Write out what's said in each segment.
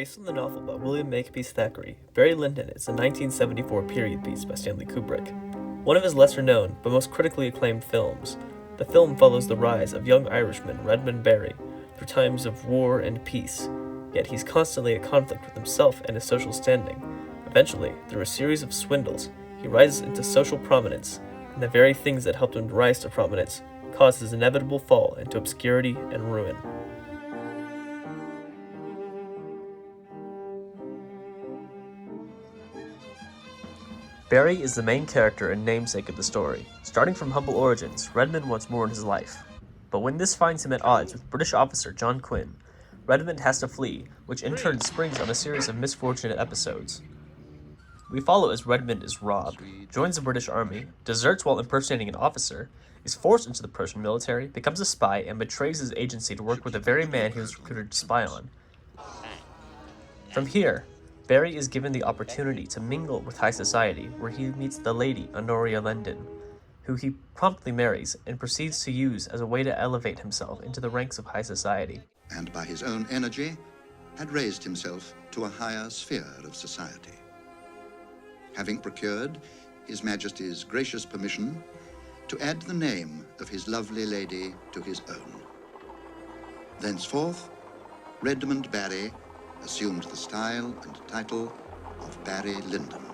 Based on the novel by William Makepeace Thackeray, Barry Lyndon is a 1974 period piece by Stanley Kubrick. One of his lesser-known, but most critically acclaimed films, the film follows the rise of young Irishman Redmond Barry through times of war and peace, yet he's constantly at conflict with himself and his social standing. Eventually, through a series of swindles, he rises into social prominence, and the very things that helped him to rise to prominence cause his inevitable fall into obscurity and ruin. Barry is the main character and namesake of the story. Starting from humble origins, Redmond wants more in his life. But when this finds him at odds with British officer John Quinn, Redmond has to flee, which in turn springs on a series of misfortunate episodes. We follow as Redmond is robbed, joins the British Army, deserts while impersonating an officer, is forced into the Prussian military, becomes a spy, and betrays his agency to work with the very man he was recruited to spy on. From here, Barry is given the opportunity to mingle with high society, where he meets the lady Honoria Lyndon, who he promptly marries and proceeds to use as a way to elevate himself into the ranks of high society. And by his own energy, had raised himself to a higher sphere of society. Having procured His Majesty's gracious permission to add the name of his lovely lady to his own. Thenceforth, Redmond Barry assumed the style and title of Barry Lyndon.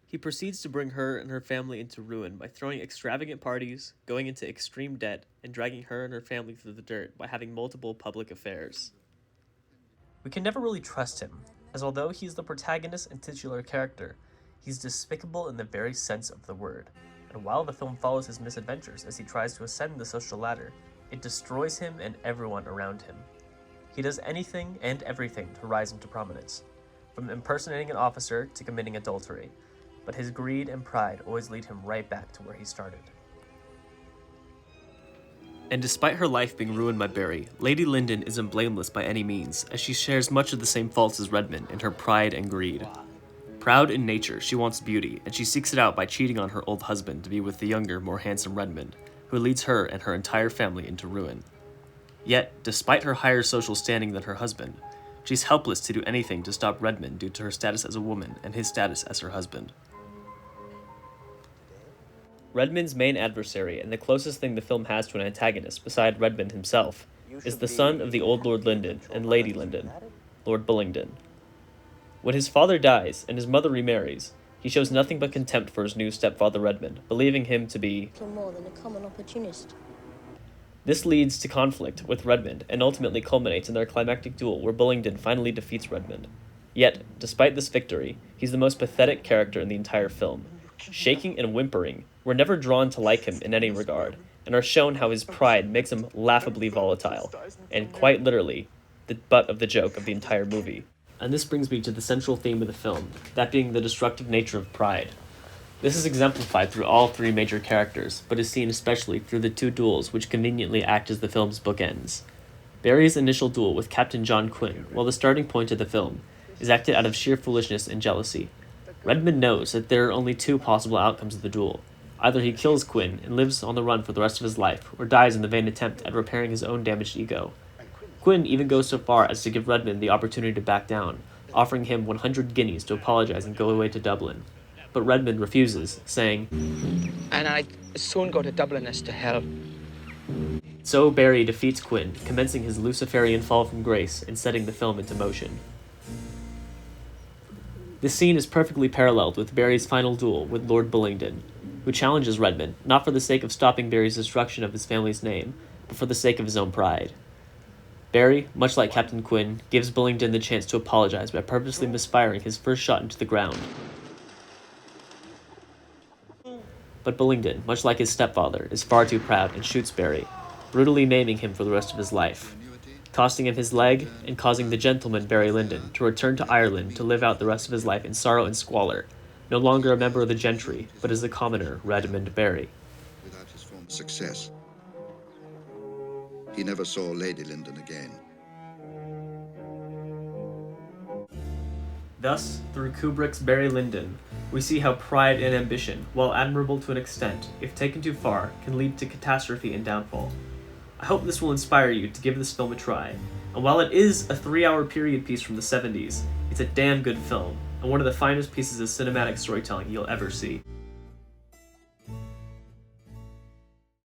He proceeds to bring her and her family into ruin by throwing extravagant parties, going into extreme debt, and dragging her and her family through the dirt by having multiple public affairs. We can never really trust him, as although he's the protagonist and titular character, he's despicable in the very sense of the word, and while the film follows his misadventures as he tries to ascend the social ladder, it destroys him and everyone around him. He does anything and everything to rise into prominence, from impersonating an officer to committing adultery, but his greed and pride always lead him right back to where he started. And despite her life being ruined by Barry, Lady Lyndon isn't blameless by any means, as she shares much of the same faults as Redmond in her pride and greed. Proud in nature, she wants beauty, and she seeks it out by cheating on her old husband to be with the younger, more handsome Redmond, who leads her and her entire family into ruin. Yet, despite her higher social standing than her husband, she's helpless to do anything to stop Redmond due to her status as a woman and his status as her husband. Redmond's main adversary, and the closest thing the film has to an antagonist beside Redmond himself, is the son of the old Lord Lyndon and Lady Lyndon, Lord Bullingdon. When his father dies and his mother remarries, he shows nothing but contempt for his new stepfather Redmond, believing him to be more than a common opportunist. This leads to conflict with Redmond and ultimately culminates in their climactic duel where Bullingdon finally defeats Redmond. Yet, despite this victory, he's the most pathetic character in the entire film. Shaking and whimpering, we're never drawn to like him in any regard, and are shown how his pride makes him laughably volatile, and quite literally, the butt of the joke of the entire movie. And this brings me to the central theme of the film, that being the destructive nature of pride. This is exemplified through all three major characters, but is seen especially through the two duels which conveniently act as the film's bookends. Barry's initial duel with Captain John Quinn, while the starting point of the film, is acted out of sheer foolishness and jealousy. Redmond knows that there are only two possible outcomes of the duel. Either he kills Quinn and lives on the run for the rest of his life, or dies in the vain attempt at repairing his own damaged ego. Quinn even goes so far as to give Redmond the opportunity to back down, offering him 100 guineas to apologize and go away to Dublin. But Redmond refuses, saying, "And I'd soon go to Dublin as to hell." So Barry defeats Quinn, commencing his Luciferian fall from grace and setting the film into motion. This scene is perfectly paralleled with Barry's final duel with Lord Bullingdon, who challenges Redmond, not for the sake of stopping Barry's destruction of his family's name, but for the sake of his own pride. Barry, much like Captain Quinn, gives Bullingdon the chance to apologize by purposely misfiring his first shot into the ground. But Bullingdon, much like his stepfather, is far too proud and shoots Barry, brutally maiming him for the rest of his life, costing him his leg and causing the gentleman Barry Lyndon to return to Ireland to live out the rest of his life in sorrow and squalor, no longer a member of the gentry, but as the commoner Redmond Barry. Without his former success, he never saw Lady Lyndon again. Thus, through Kubrick's Barry Lyndon, we see how pride and ambition, while admirable to an extent, if taken too far, can lead to catastrophe and downfall. I hope this will inspire you to give this film a try. And while it is a 3-hour period piece from the 70s, it's a damn good film, and one of the finest pieces of cinematic storytelling you'll ever see.